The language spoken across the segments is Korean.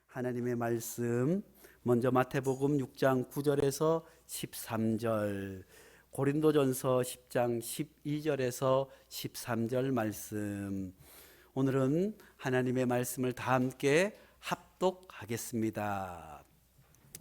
하나님의 말씀, 먼저 마태복음 6장 9절에서 13절, 고린도전서 10장 12절에서 13절 말씀. 오늘은 하나님의 말씀을 다 함께 합독하겠습니다.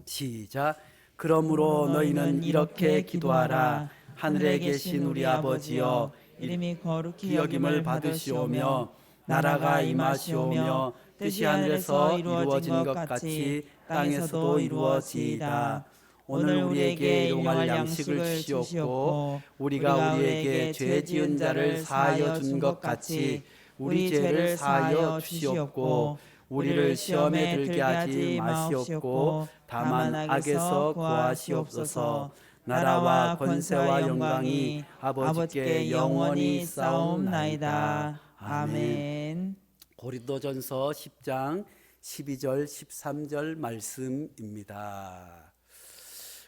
시작. 그러므로 너희는 이렇게 기도하라. 하늘에 계신 우리 아버지여, 이름이 거룩히 여김을 받으시오며 나라가 임하시오며 뜻이 하늘에서 이루어진 것 같이 땅에서도 이루어지이다. 오늘 우리에게 일용할 양식을 주시옵고 우리가 우리에게 죄 지은 자를 사하여 준 것 같이 우리 죄를 사하여 주시옵고 우리를 시험에 들게 하지 마시옵고 다만 악에서 구하시옵소서. 나라와 권세와 영광이 아버지께 영원히 싸움나이다. 아멘. 고린도전서 10장 12절 13절 말씀입니다.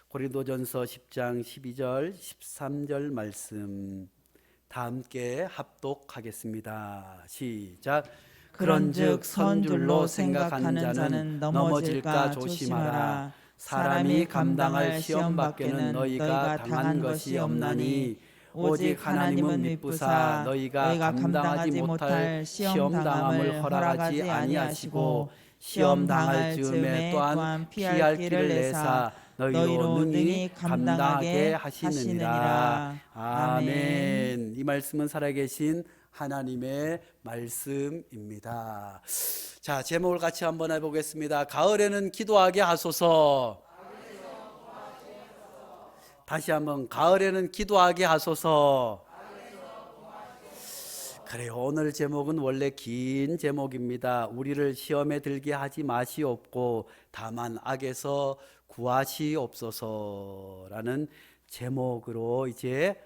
고린도전서 10장 12절 13절 말씀 다 함께 합독하겠습니다. 시작. 그런즉 선줄로 생각하는 자는 넘어질까 조심하라. 사람이 감당할 시험 밖에는 너희가 당한 것이 없나니 오직 하나님은 미쁘사 너희가 감당하지 못할 시험 당함을 허락하지 아니하시고 시험 당할 즈음에 또한 피할 길을 내사 너희로 능히 감당하게 하시느니라. 아멘. 이 말씀은 살아계신 하나님의 말씀입니다. 자, 제목을 같이 한번 해보겠습니다. 가을에는 기도하게 하소서. 다시 한번, 가을에는 기도하게 하소서. 그래요. 오늘 제목은 원래 긴 제목입니다. 우리를 시험에 들게 하지 마시옵고 다만 악에서 구하시옵소서라는 제목으로 이제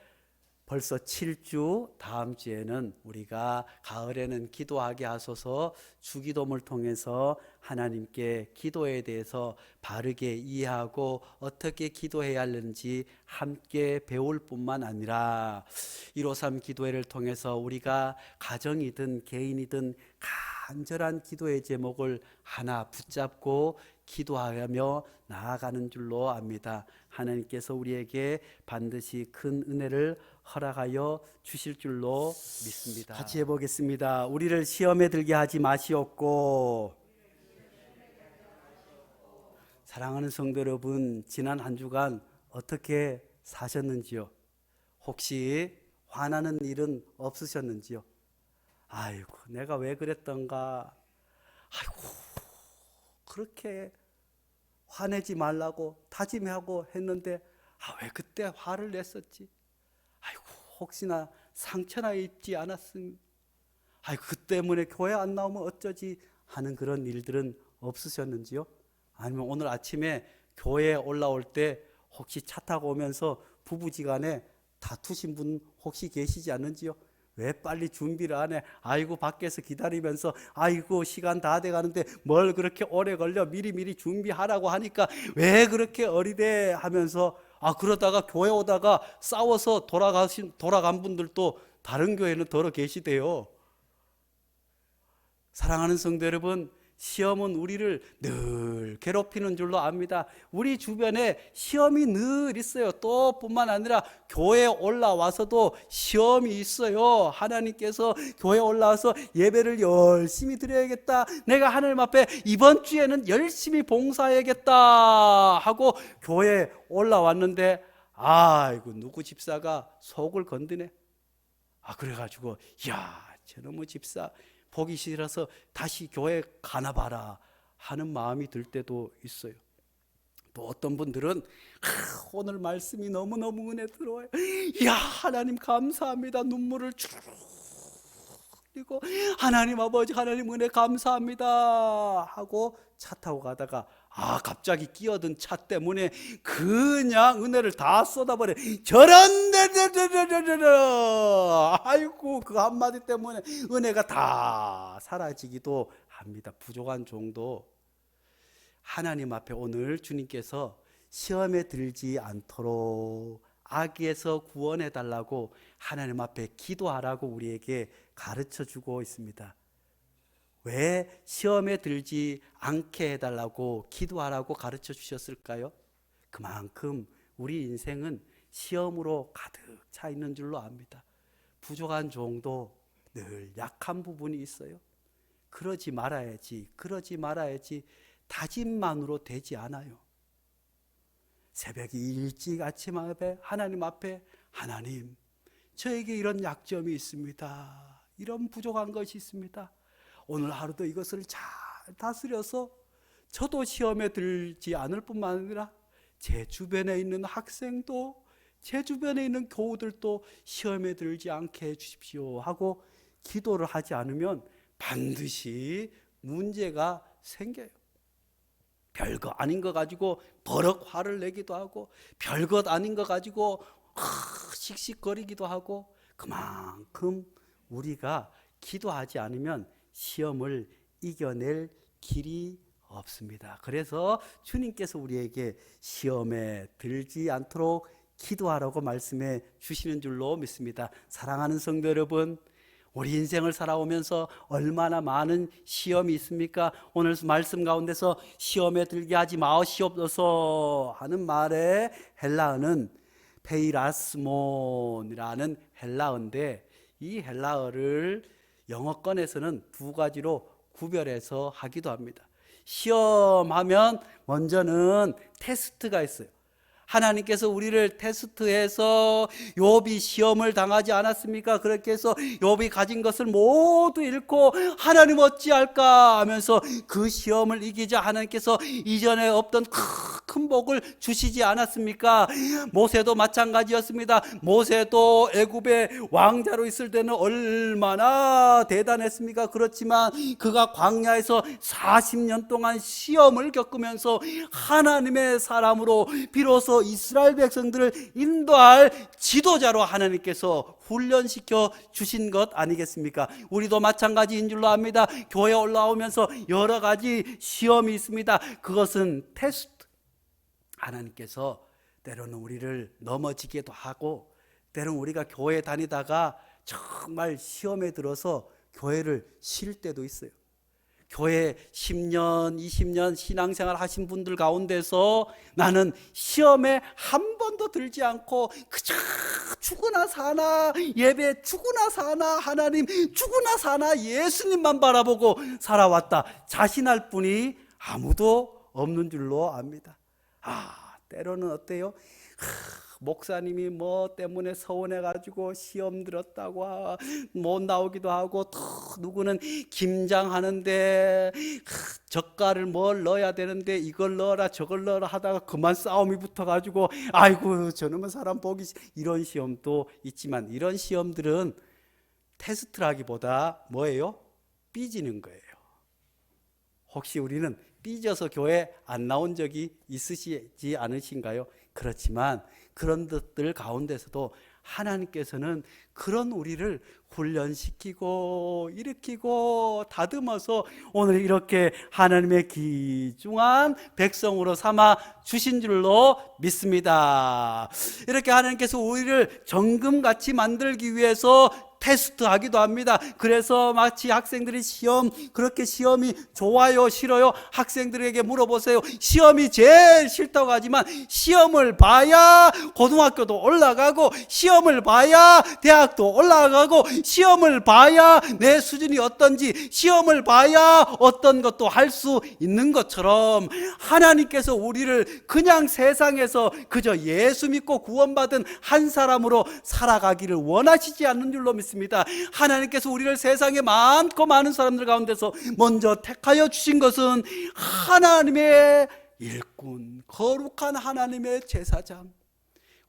벌써 7주, 다음 주에는 우리가 가을에는 기도하게 하소서 주기도문을 통해서 하나님께 기도에 대해서 바르게 이해하고 어떻게 기도해야 하는지 함께 배울 뿐만 아니라 153 기도회를 통해서 우리가 가정이든 개인이든 간절한 기도의 제목을 하나 붙잡고 기도하며 나아가는 줄로 압니다. 하나님께서 우리에게 반드시 큰 은혜를 허락하여 주실 줄로 믿습니다. 같이 해보겠습니다. 우리를 시험에 들게 하지 마시옵고. 사랑하는 성도 여러분, 지난 한 주간 어떻게 사셨는지요? 혹시 화나는 일은 없으셨는지요? 아이고, 내가 왜 그랬던가? 아이고, 그렇게 화내지 말라고 다짐하고 했는데 왜 그때 화를 냈었지? 아이고, 혹시나 상처나 입지 않았으면, 아이고, 그 때문에 교회 안 나오면 어쩌지 하는 그런 일들은 없으셨는지요? 아니면 오늘 아침에 교회에 올라올 때 혹시 차 타고 오면서 부부지간에 다투신 분 혹시 계시지 않는지요? 왜 빨리 준비를 안 해? 아이고, 밖에서 기다리면서 아이고, 시간 다 돼가는데 뭘 그렇게 오래 걸려? 미리미리 준비하라고 하니까 왜 그렇게 어리대 하면서 그러다가 교회 오다가 싸워서 돌아간 분들도 다른 교회는 더러 계시대요. 사랑하는 성도 여러분, 시험은 우리를 늘 괴롭히는 줄로 압니다. 우리 주변에 시험이 늘 있어요. 또 뿐만 아니라 교회에 올라와서도 시험이 있어요. 하나님께서 교회에 올라와서 예배를 열심히 드려야겠다, 내가 하나님 앞에 이번 주에는 열심히 봉사해야겠다 하고 교회에 올라왔는데 아이고, 누구 집사가 속을 건드네. 그래가지고 저놈의 집사 보기 싫어서 다시 교회 가나 봐라 하는 마음이 들 때도 있어요. 또 어떤 분들은 오늘 말씀이 너무너무 은혜 들어와요. 하나님 감사합니다. 눈물을 쭉 흘리고 하나님 아버지, 하나님 은혜 감사합니다 하고 차 타고 가다가 갑자기 끼어든 차 때문에 그냥 은혜를 다 쏟아버려. 저런 아이고, 그 한마디 때문에 은혜가 다 사라지기도 합니다. 부족한 정도. 하나님 앞에 오늘 주님께서 시험에 들지 않도록 악에서 구원해 달라고 하나님 앞에 기도하라고 우리에게 가르쳐 주고 있습니다. 왜 시험에 들지 않게 해달라고 기도하라고 가르쳐 주셨을까요? 그만큼 우리 인생은 시험으로 가득 차 있는 줄로 압니다. 부족한 종도 늘 약한 부분이 있어요. 그러지 말아야지, 그러지 말아야지 다짐만으로 되지 않아요. 새벽에 일찍 아침 앞에 하나님 앞에, 하나님, 저에게 이런 약점이 있습니다. 이런 부족한 것이 있습니다. 오늘 하루도 이것을 잘 다스려서 저도 시험에 들지 않을 뿐만 아니라 제 주변에 있는 학생도, 제 주변에 있는 교우들도 시험에 들지 않게 해주십시오 하고 기도를 하지 않으면 반드시 문제가 생겨요. 별거 아닌 거 가지고 버럭 화를 내기도 하고, 별것 아닌 거 가지고 씩씩거리기도 하고, 그만큼 우리가 기도하지 않으면 시험을 이겨낼 길이 없습니다. 그래서 주님께서 우리에게 시험에 들지 않도록 기도하라고 말씀해 주시는 줄로 믿습니다. 사랑하는 성도 여러분, 우리 인생을 살아오면서 얼마나 많은 시험이 있습니까? 오늘 말씀 가운데서 시험에 들게 하지 마시옵소서 하는 말의 헬라어는 페이라스몬이라는 헬라어인데, 이 헬라어를 영어권에서는 두 가지로 구별해서 하기도 합니다. 시험하면 먼저는 테스트가 있어요. 하나님께서 우리를 테스트해서 욥이 시험을 당하지 않았습니까? 그렇게 해서 욥이 가진 것을 모두 잃고 하나님 어찌할까 하면서 그 시험을 이기자 하나님께서 이전에 없던 큰 복을 주시지 않았습니까? 모세도 마찬가지였습니다. 모세도 애굽의 왕자로 있을 때는 얼마나 대단했습니까? 그렇지만 그가 광야에서 40년 동안 시험을 겪으면서 하나님의 사람으로 비로소 이스라엘 백성들을 인도할 지도자로 하나님께서 훈련시켜 주신 것 아니겠습니까? 우리도 마찬가지인 줄로 압니다. 교회 올라오면서 여러 가지 시험이 있습니다. 그것은 테스트. 하나님께서 때로는 우리를 넘어지게도 하고, 때로는 우리가 교회 다니다가 정말 시험에 들어서 교회를 쉴 때도 있어요. 교회 10년, 20년 신앙생활 하신 분들 가운데서 나는 시험에 한 번도 들지 않고 그저 죽으나 사나, 예배 죽으나 사나, 하나님 죽으나 사나, 예수님만 바라보고 살아왔다 자신할 분이 아무도 없는 줄로 압니다. 때로는 어때요? 목사님이 뭐 때문에 서운해가지고 시험 들었다고 못 나오기도 하고, 또 누구는 김장하는데 젓갈을 뭘 넣어야 되는데 이걸 넣어라 저걸 넣어라 하다가 그만 싸움이 붙어가지고 아이고 저놈의 사람 보기, 이런 시험도 있지만, 이런 시험들은 테스트라기보다 뭐예요? 삐지는 거예요. 혹시 우리는 삐져서 교회 안 나온 적이 있으시지 않으신가요? 그렇지만 그런 것들 가운데서도 하나님께서는 그런 우리를 훈련시키고 일으키고 다듬어서 오늘 이렇게 하나님의 귀중한 백성으로 삼아 주신 줄로 믿습니다. 이렇게 하나님께서 우리를 정금같이 만들기 위해서 테스트하기도 합니다. 그래서 마치 학생들이 그렇게 시험이 좋아요 싫어요? 학생들에게 물어보세요. 시험이 제일 싫다고 하지만 시험을 봐야 고등학교도 올라가고, 시험을 봐야 대학도 올라가고, 시험을 봐야 내 수준이 어떤지, 시험을 봐야 어떤 것도 할 수 있는 것처럼 하나님께서 우리를 그냥 세상에서 그저 예수 믿고 구원받은 한 사람으로 살아가기를 원하시지 않는 줄로 믿습니다. 하나님께서 우리를 세상에 많고 많은 사람들 가운데서 먼저 택하여 주신 것은 하나님의 일꾼, 거룩한 하나님의 제사장,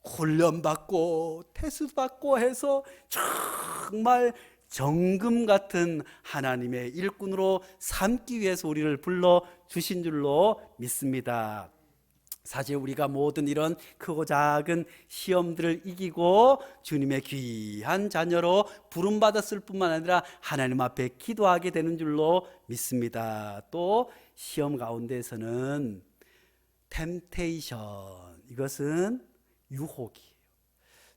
훈련받고 테스트받고 해서 정말 정금 같은 하나님의 일꾼으로 삼기 위해서 우리를 불러주신 줄로 믿습니다. 사실 우리가 모든 이런 크고 작은 시험들을 이기고 주님의 귀한 자녀로 부름받았을 뿐만 아니라 하나님 앞에 기도하게 되는 줄로 믿습니다. 또 시험 가운데서는 템테이션, 이것은 유혹이에요.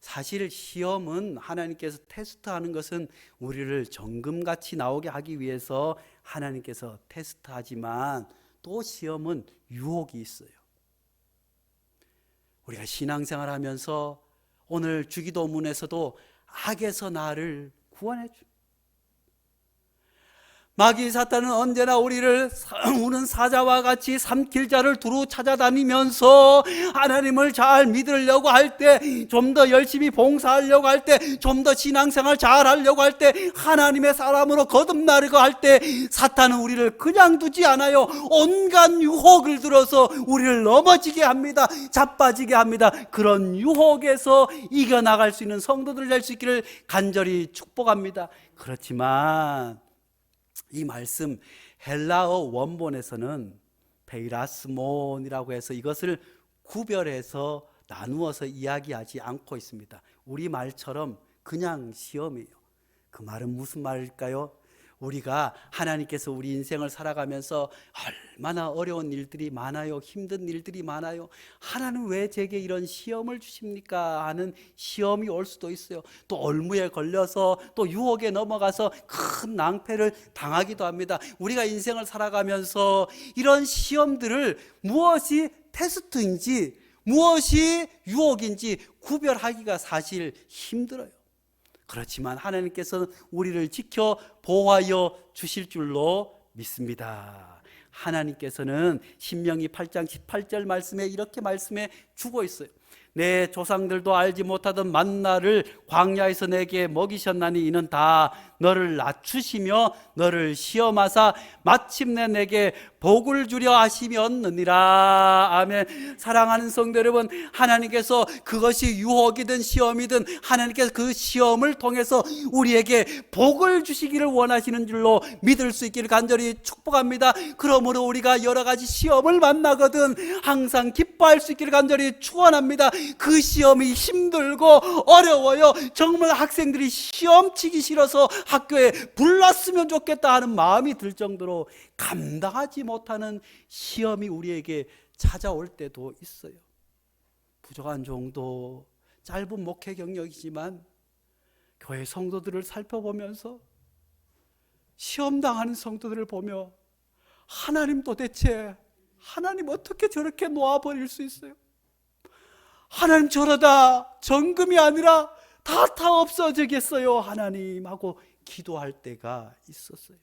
사실 시험은 하나님께서 테스트하는 것은 우리를 정금같이 나오게 하기 위해서 하나님께서 테스트하지만 또 시험은 유혹이 있어요. 우리가 신앙생활 하면서 오늘 주기도문에서도 악에서 나를 구원해 주. 마귀 사탄은 언제나 우리를 우는 사자와 같이 삼킬 자를 두루 찾아다니면서 하나님을 잘 믿으려고 할 때, 좀 더 열심히 봉사하려고 할 때, 좀 더 신앙생활 잘 하려고 할 때, 하나님의 사람으로 거듭나려고 할 때 사탄은 우리를 그냥 두지 않아요. 온갖 유혹을 들어서 우리를 넘어지게 합니다. 자빠지게 합니다. 그런 유혹에서 이겨나갈 수 있는 성도들 될 수 있기를 간절히 축복합니다. 그렇지만 이 말씀 헬라어 원본에서는 페이라스몬이라고 해서 이것을 구별해서 나누어서 이야기하지 않고 있습니다. 우리말처럼 그냥 시험이에요. 그 말은 무슨 말일까요? 우리가 하나님께서 우리 인생을 살아가면서 얼마나 어려운 일들이 많아요. 힘든 일들이 많아요. 하나님 왜 제게 이런 시험을 주십니까? 하는 시험이 올 수도 있어요. 또 올무에 걸려서 또 유혹에 넘어가서 큰 낭패를 당하기도 합니다. 우리가 인생을 살아가면서 이런 시험들을 무엇이 테스트인지 무엇이 유혹인지 구별하기가 사실 힘들어요. 그렇지만 하나님께서는 우리를 지켜 보호하여 주실 줄로 믿습니다. 하나님께서는 신명기 8장 18절 말씀에 이렇게 말씀해 주고 있어요. 내 조상들도 알지 못하던 만나를 광야에서 내게 먹이셨나니 이는 다 너를 낮추시며 너를 시험하사 마침내 내게 복을 주려 하심이었느니라. 아멘. 사랑하는 성도 여러분, 하나님께서 그것이 유혹이든 시험이든 하나님께서 그 시험을 통해서 우리에게 복을 주시기를 원하시는 줄로 믿을 수 있기를 간절히 축복합니다. 그러므로 우리가 여러 가지 시험을 만나거든 항상 기뻐할 수 있기를 간절히 축원합니다. 그 시험이 힘들고 어려워요. 정말 학생들이 시험 치기 싫어서 학교에 불났으면 좋겠다 하는 마음이 들 정도로 감당하지 못하는 시험이 우리에게 찾아올 때도 있어요. 부족한 정도, 짧은 목회 경력이지만 교회 성도들을 살펴보면서 시험당하는 성도들을 보며 하나님 도대체 하나님 어떻게 저렇게 놓아버릴 수 있어요? 하나님 저러다 정금이 아니라 다 없어지겠어요 하나님 하고 기도할 때가 있었어요.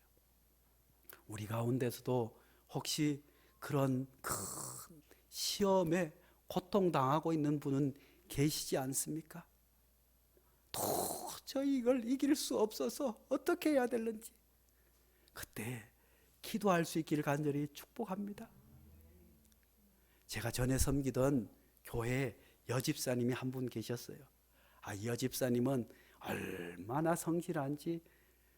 우리 가운데서도 혹시 그런 큰 시험에 고통당하고 있는 분은 계시지 않습니까? 도저히 이걸 이길 수 없어서 어떻게 해야 되는지 그때 기도할 수 있기를 간절히 축복합니다. 제가 전에 섬기던 교회에 여집사님이 한 분 계셨어요. 이 여집사님은 얼마나 성실한지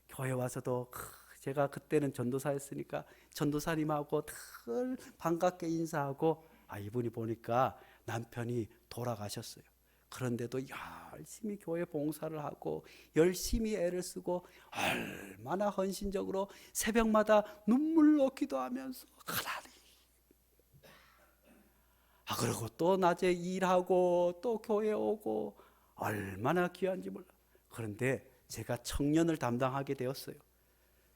교회 와서도 제가 그때는 전도사였으니까 전도사님하고 늘 반갑게 인사하고 이분이 보니까 남편이 돌아가셨어요. 그런데도 열심히 교회 봉사를 하고 열심히 애를 쓰고 얼마나 헌신적으로 새벽마다 눈물로 기도하면서 하나님 그리고 또 낮에 일하고 또 교회 오고 얼마나 귀한지 몰라. 그런데 제가 청년을 담당하게 되었어요.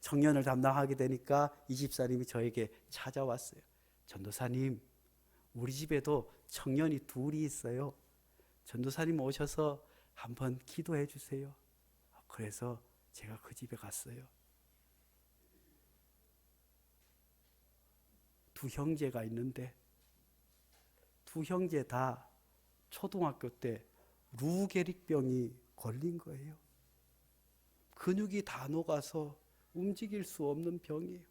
청년을 담당하게 되니까 이 집사님이 저에게 찾아왔어요. 전도사님, 우리 집에도 청년이 둘이 있어요. 전도사님 오셔서 한번 기도해 주세요. 그래서 제가 그 집에 갔어요. 두 형제가 있는데 두 형제 다 초등학교 때 루게릭병이 걸린 거예요. 근육이 다 녹아서 움직일 수 없는 병이에요.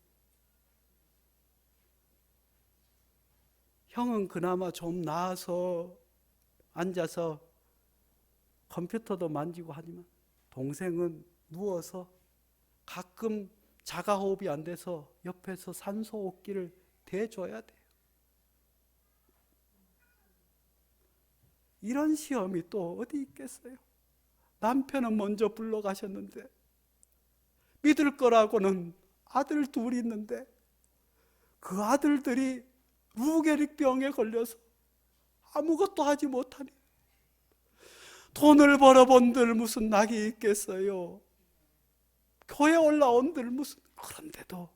형은 그나마 좀 나아서 앉아서 컴퓨터도 만지고 하지만 동생은 누워서 가끔 자가호흡이 안 돼서 옆에서 산소호흡기를 대줘야 돼요. 이런 시험이 또 어디 있겠어요? 남편은 먼저 불러가셨는데 믿을 거라고는 아들 둘이 있는데 그 아들들이 루게릭병에 걸려서 아무것도 하지 못하니 돈을 벌어본들 무슨 낙이 있겠어요? 교회 올라온들 무슨. 그런데도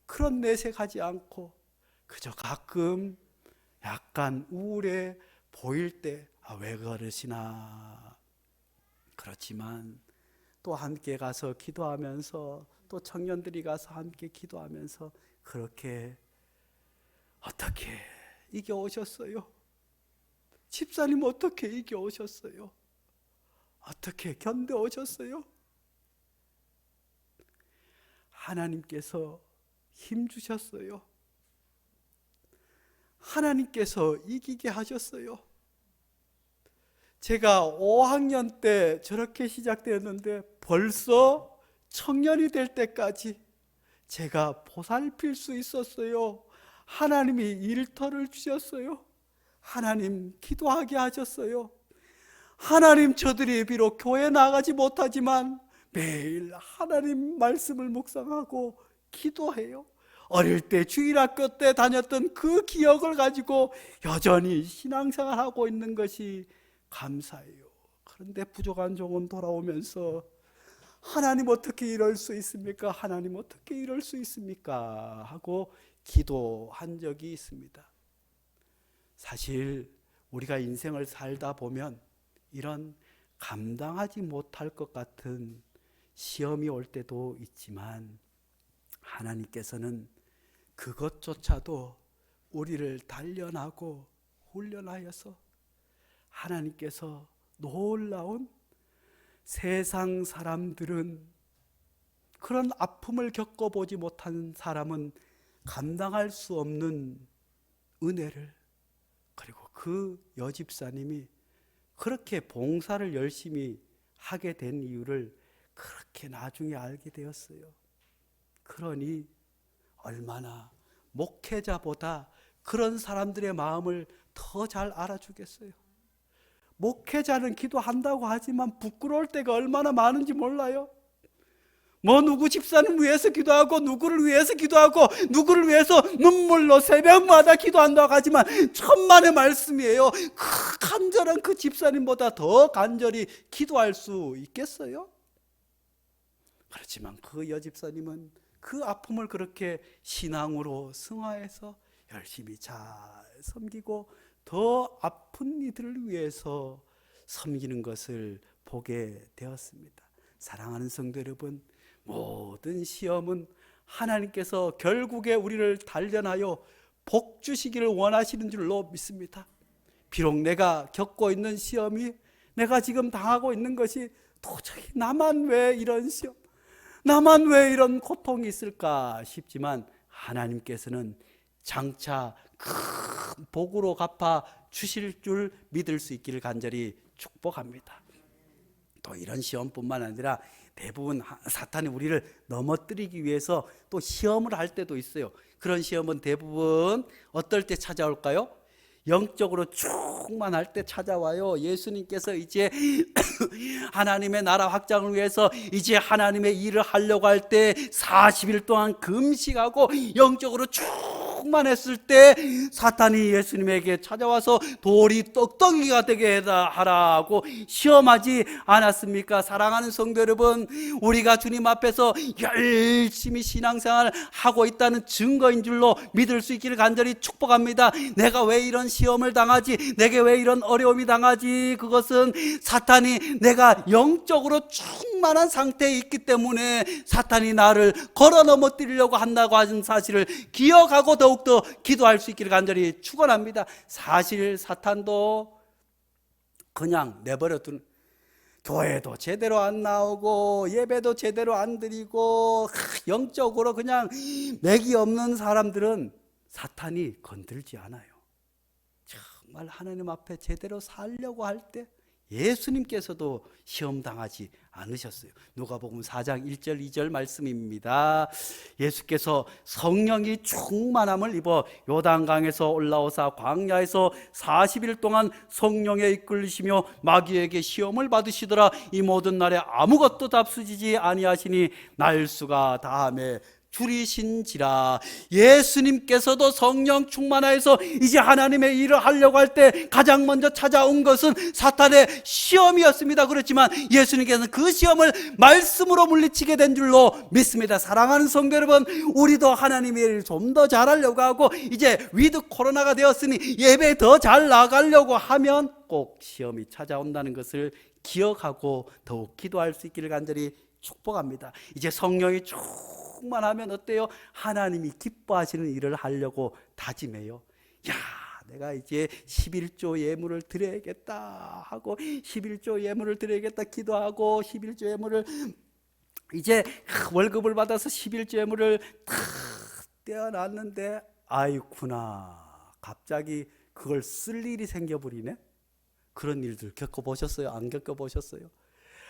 그런 내색하지 않고 그저 가끔 약간 우울해 보일 때 왜 그러시나. 그렇지만 또 함께 가서 기도하면서, 또 청년들이 가서 함께 기도하면서 그렇게 어떻게 이겨오셨어요? 집사님 어떻게 이겨오셨어요? 어떻게 견뎌오셨어요? 하나님께서 힘 주셨어요. 하나님께서 이기게 하셨어요. 제가 5학년 때 저렇게 시작되었는데 벌써 청년이 될 때까지 제가 보살필 수 있었어요. 하나님이 일터를 주셨어요. 하나님 기도하게 하셨어요. 하나님, 저들이 비록 교회 나가지 못하지만 매일 하나님 말씀을 묵상하고 기도해요. 어릴 때 주일학교 때 다녔던 그 기억을 가지고 여전히 신앙생활하고 있는 것이 감사해요. 그런데 부족한 종은 돌아오면서 하나님 어떻게 이럴 수 있습니까? 하나님 어떻게 이럴 수 있습니까? 하고 기도한 적이 있습니다. 사실 우리가 인생을 살다 보면 이런 감당하지 못할 것 같은 시험이 올 때도 있지만 하나님께서는 그것조차도 우리를 단련하고 훈련하여서 하나님께서 놀라운, 세상 사람들은, 그런 아픔을 겪어보지 못한 사람은 감당할 수 없는 은혜를, 그리고 그 여집사님이 그렇게 봉사를 열심히 하게 된 이유를 그렇게 나중에 알게 되었어요. 그러니 얼마나 목회자보다 그런 사람들의 마음을 더 잘 알아주겠어요. 목회자는 기도한다고 하지만 부끄러울 때가 얼마나 많은지 몰라요. 누구 집사님 위해서 기도하고, 누구를 위해서 기도하고, 누구를 위해서 눈물로 새벽마다 기도한다고 하지만 천만의 말씀이에요. 그 간절한 그 집사님보다 더 간절히 기도할 수 있겠어요? 그렇지만 그 여집사님은 그 아픔을 그렇게 신앙으로 승화해서 열심히 잘 섬기고 더 아픈 이들을 위해서 섬기는 것을 보게 되었습니다. 사랑하는 성도 여러분, 모든 시험은 하나님께서 결국에 우리를 단련하여 복 주시기를 원하시는 줄로 믿습니다. 비록 내가 겪고 있는 시험이, 내가 지금 당하고 있는 것이 도저히 나만 왜 이런 시험, 나만 왜 이런 고통이 있을까 싶지만 하나님께서는 장차 큰 복으로 갚아 주실 줄 믿을 수 있기를 간절히 축복합니다. 또 이런 시험뿐만 아니라 대부분 사탄이 우리를 넘어뜨리기 위해서 또 시험을 할 때도 있어요. 그런 시험은 대부분 어떨 때 찾아올까요? 영적으로 충만할 때 찾아와요. 예수님께서 이제 하나님의 나라 확장을 위해서 이제 하나님의 일을 하려고 할 때 40일 동안 금식하고 영적으로 충만했을 때 사탄이 예수님에게 찾아와서 돌이 떡덩이가 되게 하라고 시험하지 않았습니까? 사랑하는 성도 여러분, 우리가 주님 앞에서 열심히 신앙생활을 하고 있다는 증거인 줄로 믿을 수 있기를 간절히 축복합니다. 내가 왜 이런 시험을 당하지? 내게 왜 이런 어려움이 당하지? 그것은 사탄이, 내가 영적으로 충만한 상태에 있기 때문에 사탄이 나를 걸어 넘어뜨리려고 한다고 하는 사실을 기억하고 더욱더 기도할 수 있기를 간절히 축원합니다. 사실 사탄도 그냥 내버려 두는, 교회도 제대로 안 나오고 예배도 제대로 안 드리고 영적으로 그냥 맥이 없는 사람들은 사탄이 건들지 않아요. 정말 하나님 앞에 제대로 살려고 할 때 예수님께서도 시험당하지 않으셨어요. 누가복음 4장 1절 2절 말씀입니다. 예수께서 성령이 충만함을 입어 요단강에서 올라오사 광야에서 40일 동안 성령에 이끌리시며 마귀에게 시험을 받으시더라. 이 모든 날에 아무것도 답수지지 아니하시니 날수가 다함에 줄이신지라. 예수님께서도 성령 충만하여서 이제 하나님의 일을 하려고 할 때 가장 먼저 찾아온 것은 사탄의 시험이었습니다. 그렇지만 예수님께서는 그 시험을 말씀으로 물리치게 된 줄로 믿습니다. 사랑하는 성도 여러분, 우리도 하나님의 일을 좀 더 잘하려고 하고 이제 위드 코로나가 되었으니 예배 더 잘 나가려고 하면 꼭 시험이 찾아온다는 것을 기억하고 더욱 기도할 수 있기를 간절히 축복합니다. 이제 성령이 충만하면 어때요? 하나님이 기뻐하시는 일을 하려고 다짐해요. 야, 내가 이제 11조 예물을 드려야겠다 하고 11조 예물을 드려야겠다 기도하고 11조 예물을 이제 월급을 받아서 11조 예물을 탁 떼어놨는데 아이쿠나 갑자기 그걸 쓸 일이 생겨버리네. 그런 일들 겪어보셨어요? 안 겪어보셨어요?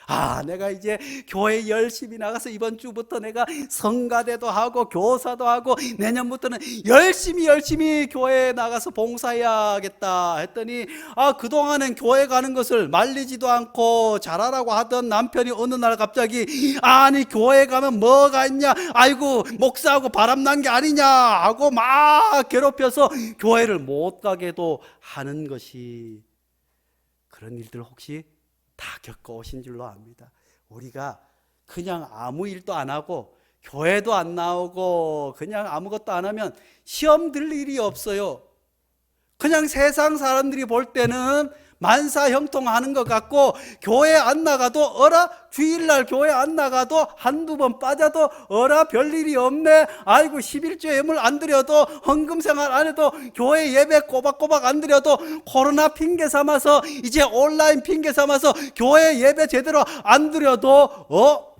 아, 내가 이제 교회 열심히 나가서 이번 주부터 내가 성가대도 하고 교사도 하고 내년부터는 열심히 교회에 나가서 봉사해야겠다 했더니 그동안은 교회 가는 것을 말리지도 않고 잘하라고 하던 남편이 어느 날 갑자기 아니 교회 가면 뭐가 있냐, 아이고 목사하고 바람난 게 아니냐 하고 막 괴롭혀서 교회를 못 가게도 하는 것이, 그런 일들 혹시 다 겪어오신 줄로 압니다. 우리가 그냥 아무 일도 안 하고 교회도 안 나오고 그냥 아무것도 안 하면 시험 들 일이 없어요. 그냥 세상 사람들이 볼 때는 만사형통하는 것 같고 교회 안 나가도 주일날 교회 안 나가도 한두 번 빠져도 별일이 없네. 아이고 11조 예물 안 드려도 헌금생활 안 해도 교회 예배 꼬박꼬박 안 드려도 코로나 핑계 삼아서 이제 온라인 핑계 삼아서 교회 예배 제대로 안 드려도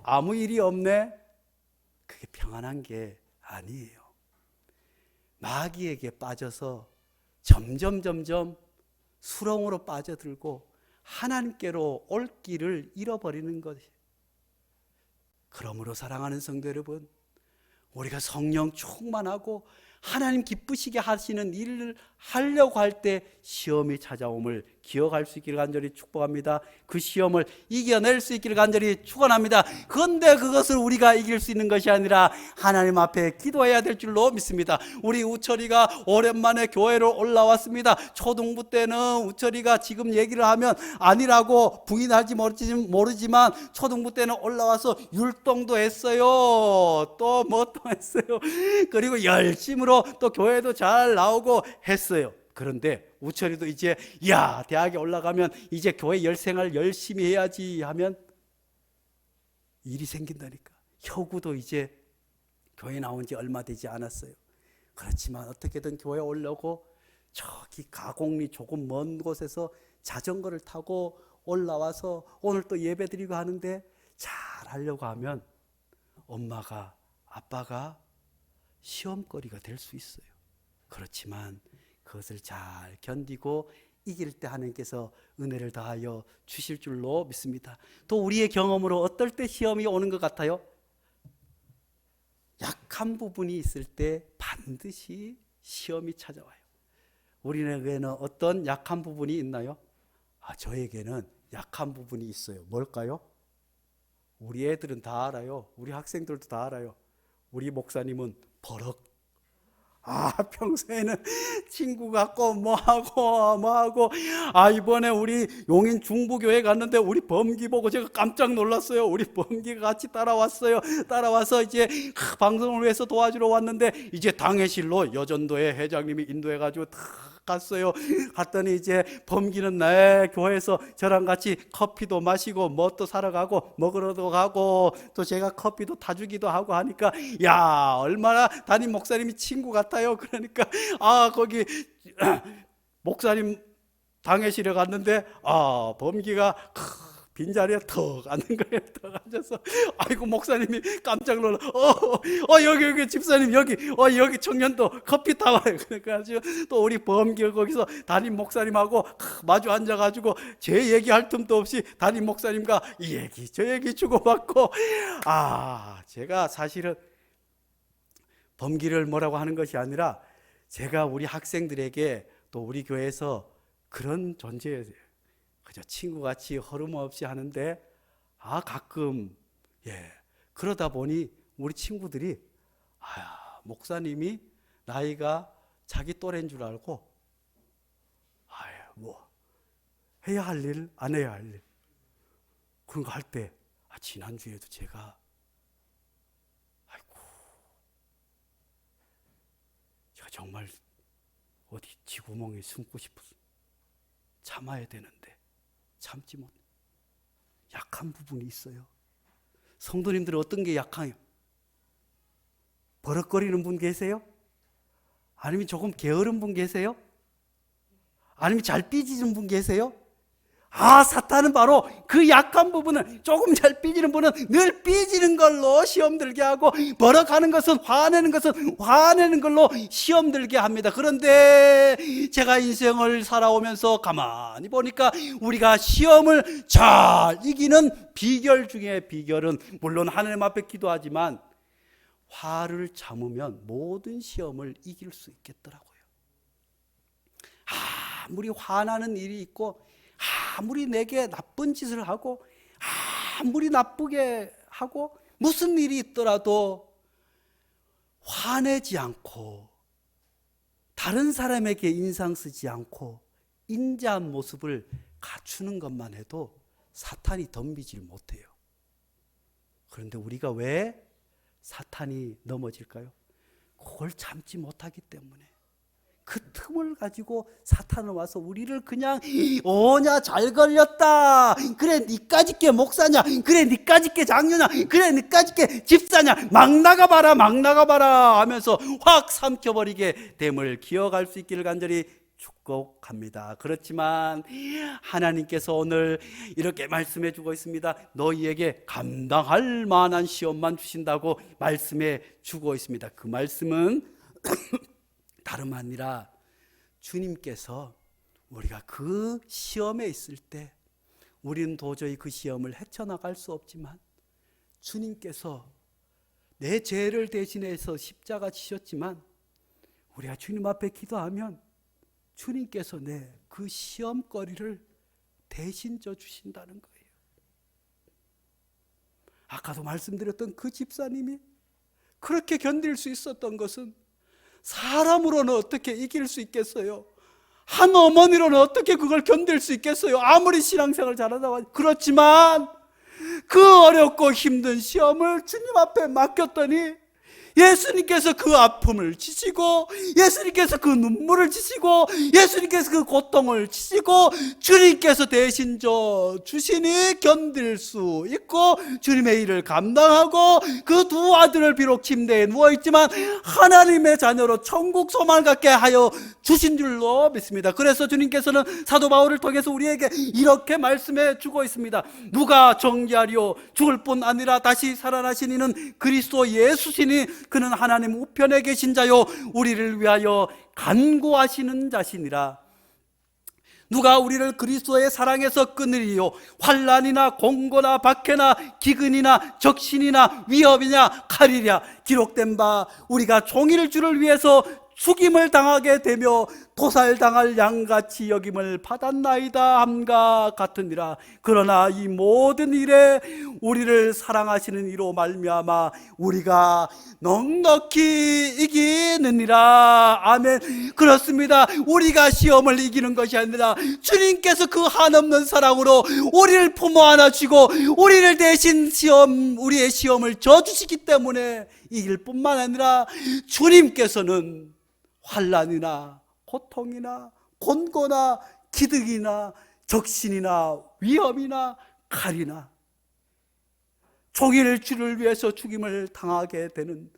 아무 일이 없네. 그게 평안한 게 아니에요. 마귀에게 빠져서 점점 수렁으로 빠져들고 하나님께로 올 길을 잃어버리는 것이. 그러므로 사랑하는 성도 여러분, 우리가 성령 충만하고 하나님 기쁘시게 하시는 일을 하려고 할 때 시험이 찾아옴을 기억할 수 있기를 간절히 축복합니다. 그 시험을 이겨낼 수 있기를 간절히 축원합니다. 그런데 그것을 우리가 이길 수 있는 것이 아니라 하나님 앞에 기도해야 될 줄로 믿습니다. 우리 우철이가 오랜만에 교회를 올라왔습니다. 초등부 때는 우철이가 지금 얘기를 하면 아니라고 부인할지 모르지만 초등부 때는 올라와서 율동도 했어요. 또 뭐 또 했어요. 그리고 열심으로 또 교회도 잘 나오고 했어요. 그런데 우철이도 이제 대학에 올라가면 이제 교회 열생활 열심히 해야지 하면 일이 생긴다니까. 혁우도 이제 교회 나온 지 얼마 되지 않았어요. 그렇지만 어떻게든 교회 오려고 저기 가곡리 조금 먼 곳에서 자전거를 타고 올라와서 오늘 또 예배 드리고 하는데 잘 하려고 하면 엄마가 아빠가 시험거리가 될 수 있어요. 그렇지만 그것을 잘 견디고 이길 때 하나님께서 은혜를 다하여 주실 줄로 믿습니다. 또 우리의 경험으로 어떨 때 시험이 오는 것 같아요? 약한 부분이 있을 때 반드시 시험이 찾아와요. 우리에게는 어떤 약한 부분이 있나요? 저에게는 약한 부분이 있어요. 뭘까요? 우리 애들은 다 알아요. 우리 학생들도 다 알아요. 우리 목사님은 버럭. 평소에는 친구 같고 뭐하고 이번에 우리 용인 중부교회 갔는데 우리 범기 보고 제가 깜짝 놀랐어요. 우리 범기가 같이 따라와서 이제 방송을 위해서 도와주러 왔는데 이제 당회실로 여전도의 회장님이 인도해가지고 갔어요. 갔더니 이제 범기는 교회에서 저랑 같이 커피도 마시고 뭣도 사러 가고 먹으러도 가고 또 제가 커피도 타주기도 하고 하니까 얼마나 담임 목사님이 친구 같아요. 그러니까 거기 목사님 당회실에 갔는데 범기가 빈자리에 턱 앉는 거예요. 턱 앉아서 아이고 목사님이 깜짝 놀라. 여기 집사님 여기 청년도 커피 타와요. 그래가지고 또 우리 범기가 거기서 담임 목사님하고 마주 앉아가지고 제 얘기할 틈도 없이 담임 목사님과 이 얘기 저 얘기 주고받고 제가 사실은 범기를 뭐라고 하는 것이 아니라 제가 우리 학생들에게 또 우리 교회에서 그런 존재예요. 그저 친구같이 허름없이 하는데 가끔 그러다 보니 우리 친구들이 목사님이 나이가 자기 또래인 줄 알고 뭐 해야 할 일, 안 해야 할 일 그런 거 할 때 지난주에도 제가 정말 어디 쥐구멍에 숨고 싶어서 참아야 되는데 참지 못해. 약한 부분이 있어요. 성도님들은 어떤 게 약해요? 버럭거리는 분 계세요? 아니면 조금 게으른 분 계세요? 아니면 잘 삐지는 분 계세요? 사탄은 바로 그 약한 부분을, 조금 잘 삐지는 분은 늘 삐지는 걸로 시험 들게 하고, 버럭하는 것은, 화내는 걸로 시험 들게 합니다. 그런데 제가 인생을 살아오면서 가만히 보니까 우리가 시험을 잘 이기는 비결 중에 비결은, 물론 하나님 앞에 기도하지만 화를 참으면 모든 시험을 이길 수 있겠더라고요. 아무리 화나는 일이 있고, 아무리 내게 나쁜 짓을 하고, 아무리 나쁘게 하고, 무슨 일이 있더라도 화내지 않고, 다른 사람에게 인상 쓰지 않고 인자한 모습을 갖추는 것만 해도 사탄이 덤비질 못해요. 그런데 우리가 왜 사탄이 넘어질까요? 그걸 참지 못하기 때문에. 그 틈을 가지고 사탄은 와서 우리를 그냥, 오냐 잘 걸렸다, 그래 니까짓게 목사냐, 그래 니까짓게 장로냐, 그래 니까짓게 집사냐, 막 나가봐라 하면서 확 삼켜버리게 됨을 기억할 수 있기를 간절히 축복합니다. 그렇지만 하나님께서 오늘 이렇게 말씀해 주고 있습니다. 너희에게 감당할 만한 시험만 주신다고 말씀해 주고 있습니다. 그 말씀은 다름 아니라 주님께서 우리가 그 시험에 있을 때 우리는 도저히 그 시험을 헤쳐나갈 수 없지만, 주님께서 내 죄를 대신해서 십자가 지셨지만 우리가 주님 앞에 기도하면 주님께서 내 그 시험거리를 대신 져 주신다는 거예요. 아까도 말씀드렸던 그 집사님이 그렇게 견딜 수 있었던 것은 사람으로는 어떻게 이길 수 있겠어요? 한 어머니로는 어떻게 그걸 견딜 수 있겠어요? 아무리 신앙생활 잘하다고. 그렇지만 그 어렵고 힘든 시험을 주님 앞에 맡겼더니 예수님께서 그 아픔을 지시고, 예수님께서 그 눈물을 지시고, 예수님께서 그 고통을 지시고, 주님께서 대신 져 주시니 견딜 수 있고, 주님의 일을 감당하고, 그 두 아들을 비록 침대에 누워있지만 하나님의 자녀로 천국 소망을 갖게 하여 주신 줄로 믿습니다. 그래서 주님께서는 사도 바울을 통해서 우리에게 이렇게 말씀해 주고 있습니다. 누가 정죄하리요? 죽을 뿐 아니라 다시 살아나신 이는 그리스도 예수시니 그는 하나님 우편에 계신 자요 우리를 위하여 간구하시는 자시니라. 누가 우리를 그리스도의 사랑에서 끊으리요? 환난이나 공고나 박해나 기근이나 적신이나 위협이냐 칼이랴. 기록된 바 우리가 종일 주를 위해서 죽임을 당하게 되며 도살당할 양같이 여김을 받았나이다 함과 같으니라. 그러나 이 모든 일에 우리를 사랑하시는 이로 말미암아 우리가 넉넉히 이기느니라. 아멘. 그렇습니다. 우리가 시험을 이기는 것이 아니라 주님께서 그 한없는 사랑으로 우리를 품어 안아주시고 우리를 대신 우리의 시험을 져주시기 때문에 이길 뿐만 아니라, 주님께서는 환난이나 고통이나 곤고나 기득이나 적신이나 위험이나 칼이나 종일 주를 위해서 죽임을 당하게 되는,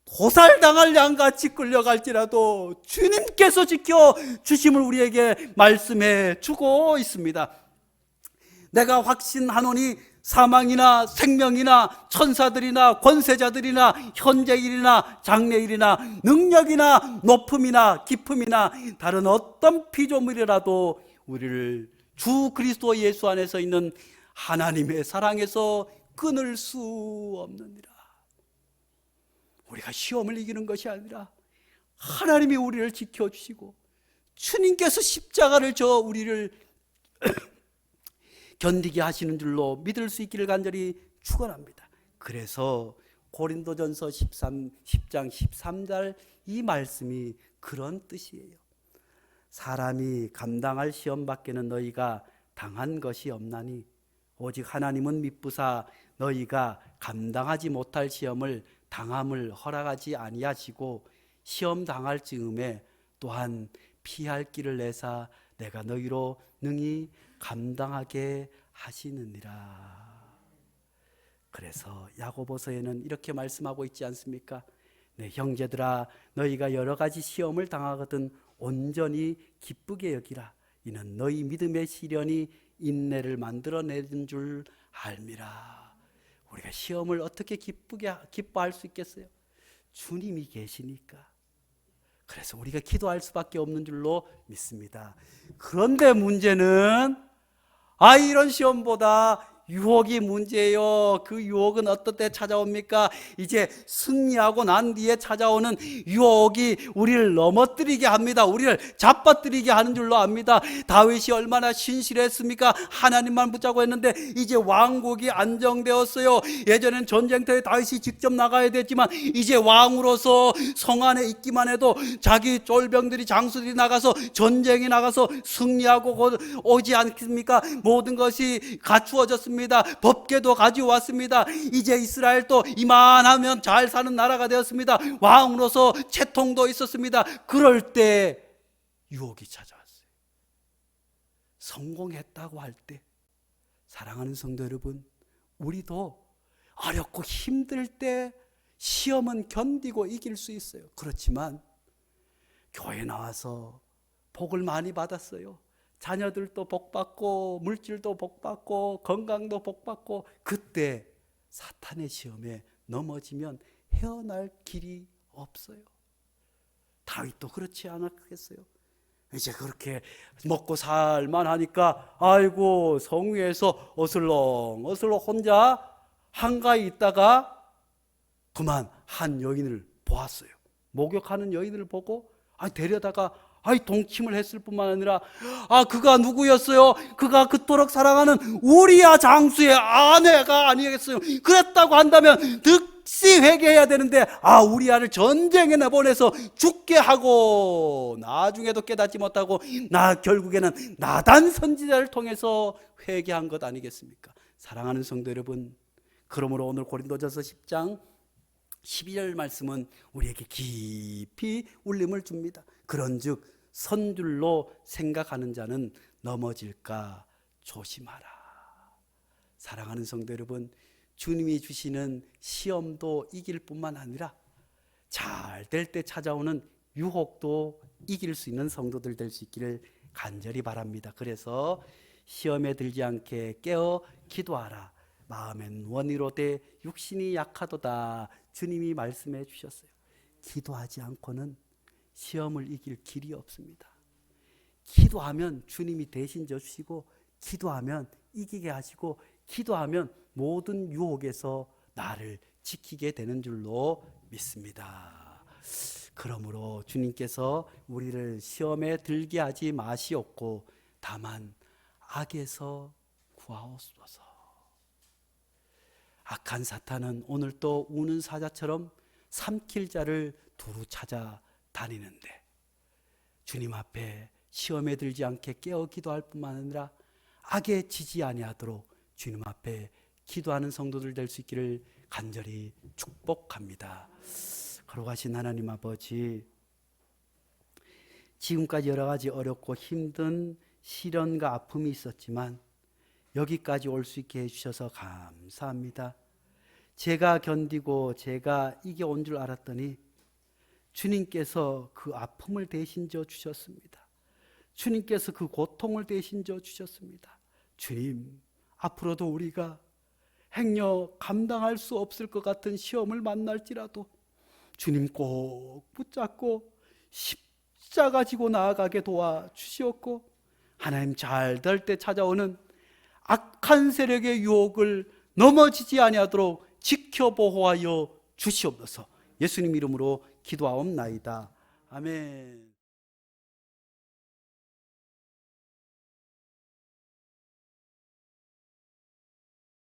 도살당할 양같이 끌려갈지라도 주님께서 지켜 주심을 우리에게 말씀해 주고 있습니다. 내가 확신하노니 사망이나 생명이나 천사들이나 권세자들이나 현재일이나 장래일이나 능력이나 높음이나 깊음이나 다른 어떤 피조물이라도 우리를 주 그리스도 예수 안에서 있는 하나님의 사랑에서 끊을 수 없느니라. 우리가 시험을 이기는 것이 아니라 하나님이 우리를 지켜주시고 주님께서 십자가를 져 우리를 견디게 하시는 줄로 믿을 수 있기를 간절히 축원합니다. 그래서 고린도전서 10장 13절 이 말씀이 그런 뜻이에요. 사람이 감당할 시험 밖에는 너희가 당한 것이 없나니 오직 하나님은 미쁘사 너희가 감당하지 못할 시험을 당함을 허락하지 아니하시고 시험 당할 즈음에 또한 피할 길을 내사 내가 너희로 능히 감당하게 하시느니라. 그래서 야고보서에는 이렇게 말씀하고 있지 않습니까? 내 형제들아 너희가 여러 가지 시험을 당하거든 온전히 기쁘게 여기라. 이는 너희 믿음의 시련이 인내를 만들어내는 줄 알미라. 우리가 시험을 어떻게 기뻐할 수 있겠어요? 주님이 계시니까. 그래서 우리가 기도할 수밖에 없는 줄로 믿습니다. 그런데 문제는 이런 시험보다 유혹이 문제예요. 그 유혹은 어떨 때 찾아옵니까? 이제 승리하고 난 뒤에 찾아오는 유혹이 우리를 넘어뜨리게 합니다. 우리를 잡아뜨리게 하는 줄로 압니다. 다윗이 얼마나 신실했습니까? 하나님만 붙잡고 했는데 이제 왕국이 안정되었어요. 예전엔 전쟁터에 다윗이 직접 나가야 됐지만 이제 왕으로서 성 안에 있기만 해도 자기 쫄병들이 장수들이 나가서 전쟁에 나가서 승리하고 오지 않습니까? 모든 것이 갖추어졌습니다. 법궤도 가져왔습니다. 이제 이스라엘도 이만하면 잘 사는 나라가 되었습니다. 왕으로서 채통도 있었습니다. 그럴 때 유혹이 찾아왔어요. 성공했다고 할 때, 사랑하는 성도 여러분, 우리도 어렵고 힘들 때 시험은 견디고 이길 수 있어요. 그렇지만 교회 나와서 복을 많이 받았어요. 자녀들도 복받고 물질도 복받고 건강도 복받고, 그때 사탄의 시험에 넘어지면 헤어날 길이 없어요. 다윗도 그렇지 않았겠어요? 이제 그렇게 먹고 살만 하니까 아이고 성 위에서 어슬렁 혼자 한가히 있다가 그만 한 여인을 보았어요. 목욕하는 여인을 보고 데려다가 동침을 했을 뿐만 아니라 그가 누구였어요? 그가 그토록 사랑하는 우리야 장수의 아내가 아니겠어요? 그랬다고 한다면 즉시 회개해야 되는데 우리야를 전쟁에 내보내서 죽게 하고 나중에도 깨닫지 못하고 결국에는 나단 선지자를 통해서 회개한 것 아니겠습니까? 사랑하는 성도 여러분, 그러므로 오늘 고린도전서 10장 12절 말씀은 우리에게 깊이 울림을 줍니다. 그런즉 선줄로 생각하는 자는 넘어질까 조심하라. 사랑하는 성도 여러분, 주님이 주시는 시험도 이길 뿐만 아니라 잘 될 때 찾아오는 유혹도 이길 수 있는 성도들 될 수 있기를 간절히 바랍니다. 그래서 시험에 들지 않게 깨어 기도하라. 마음엔 원이로되 육신이 약하도다. 주님이 말씀해 주셨어요. 기도하지 않고는 시험을 이길 길이 없습니다. 기도하면 주님이 대신 져주시고, 기도하면 이기게 하시고, 기도하면 모든 유혹에서 나를 지키게 되는 줄로 믿습니다. 그러므로 주님께서 우리를 시험에 들게 하지 마시옵고 다만 악에서 구하옵소서. 악한 사탄은 오늘 또 우는 사자처럼 삼킬 자를 두루 찾아 다니는데, 주님 앞에 시험에 들지 않게 깨어 기도할 뿐만 아니라 악에 지지 아니하도록 주님 앞에 기도하는 성도들 될 수 있기를 간절히 축복합니다. 거룩하신 하나님 아버지, 지금까지 여러 가지 어렵고 힘든 시련과 아픔이 있었지만 여기까지 올 수 있게 해주셔서 감사합니다. 제가 견디고 제가 이겨온 줄 알았더니 주님께서 그 아픔을 대신 져 주셨습니다. 주님께서 그 고통을 대신 져 주셨습니다. 주님, 앞으로도 우리가 행여 감당할 수 없을 것 같은 시험을 만날지라도 주님 꼭 붙잡고 십자가 지고 나아가게 도와주시옵고, 하나님 잘 될 때 찾아오는 악한 세력의 유혹을 넘어지지 아니하도록 지켜보호하여 주시옵소서. 예수님 이름으로 기도하옵나이다. 아멘.